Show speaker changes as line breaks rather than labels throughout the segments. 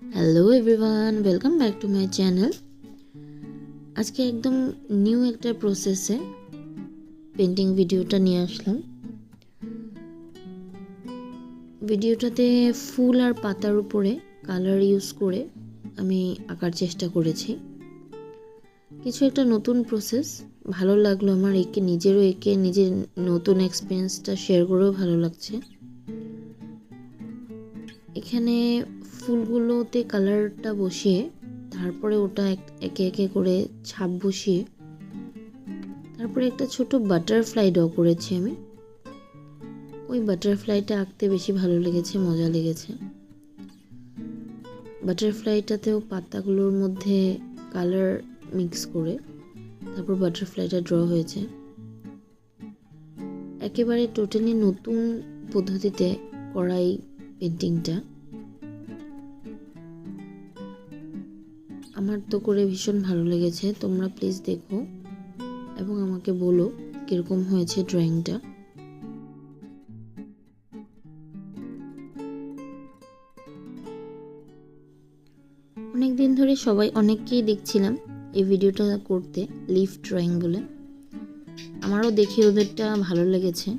Hello everyone, welcome back to my channel. আজকে একদম new একটা প্রসেসে পেন্টিং ভিডিওটা নিয়ে আসলাম। ভিডিওটাতে ফুল আর পাতার উপরে কালার ইউজ করে আমি আঁকার চেষ্টা করেছি। কিছু একটা নতুন প্রসেস ভালো লাগলো আমার, এঁকে নিজের নতুন এক্সপিরিয়েন্সটা শেয়ার করেও ভালো লাগছে। এখানে ফুলগুলোতে কালারটা বসিয়ে তারপরে ওটা একে একে করে ছাপ বসিয়ে তারপরে একটা ছোট বাটারফ্লাই ড্র করেছি আমি। ওই বাটারফ্লাইটা আঁকতে বেশি ভালো লেগেছে, মজা লেগেছে। বাটারফ্লাইটাতেও পাতাগুলোর মধ্যে কালার মিক্স করে তারপর বাটারফ্লাইটা ড্র হয়েছে। একেবারে টোটালি নতুন পদ্ধতিতে করা এই পেন্টিংটা আমার তো করে ভীষণ ভালো লেগেছে। তোমরা প্লিজ দেখো এবং আমাকে বলো কিরকম হয়েছে ড্রয়িংটা। অনেক দিন ধরে অনেককেই দেখছিলাম এই ভিডিওটা করতে, লিফ ড্রয়িং বলে। আমারও দেখে ওদেরটা ভালো লেগেছে,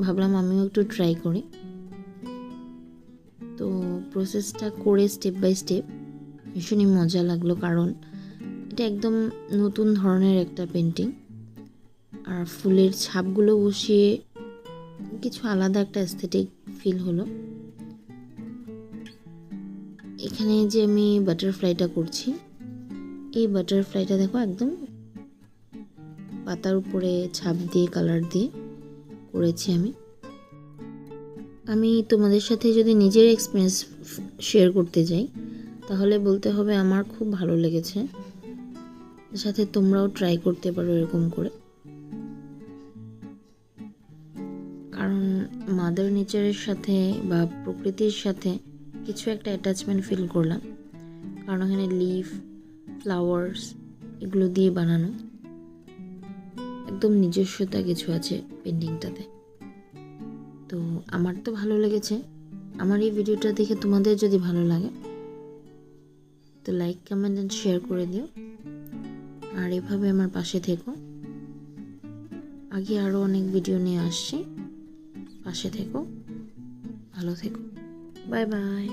ভাবলাম আমিও একটু ট্রাই করি। তো প্রসেসটা করে স্টেপ বাই স্টেপ ভীষণই মজা লাগলো, কারণ এটা একদম নতুন ধরনের একটা পেন্টিং। আর ফুলের ছাপগুলো বসিয়ে কিছু আলাদা একটা অ্যাস্থেটিক ফিল হলো। এখানে যে আমি বাটারফ্লাইটা করছি, এই বাটারফ্লাইটা দেখো একদম পাতার উপরে ছাপ দিয়ে কালার দিয়ে করেছি আমি তোমাদের সাথে যদি নিজের এক্সপিরিয়েন্স শেয়ার করতে যাই তাহলে বলতে হবে আমার খুব ভালো লেগেছে। সাথে তোমরাও ট্রাই করতে পারো এরকম করে, কারণ মাদার নেচারের সাথে বা প্রকৃতির সাথে কিছু একটা অ্যাটাচমেন্ট ফিল করলাম, কারণ এখানে লিফ, ফ্লাওয়ার্স এগুলো দিয়ে বানানো, একদম নিজস্বতা কিছু আছে পেন্টিংটাতে। তো আমার তো ভালো লেগেছে। আমার এই ভিডিওটা দেখে তোমাদের যদি ভালো লাগে তো লাইক, কমেন্ট অ্যান্ড শেয়ার করে দিও। আর এভাবে আমার পাশে থেকো, আগে আরও অনেক ভিডিও নিয়ে আসছি। পাশে থেকো, ভালো থেকো, বাই বাই।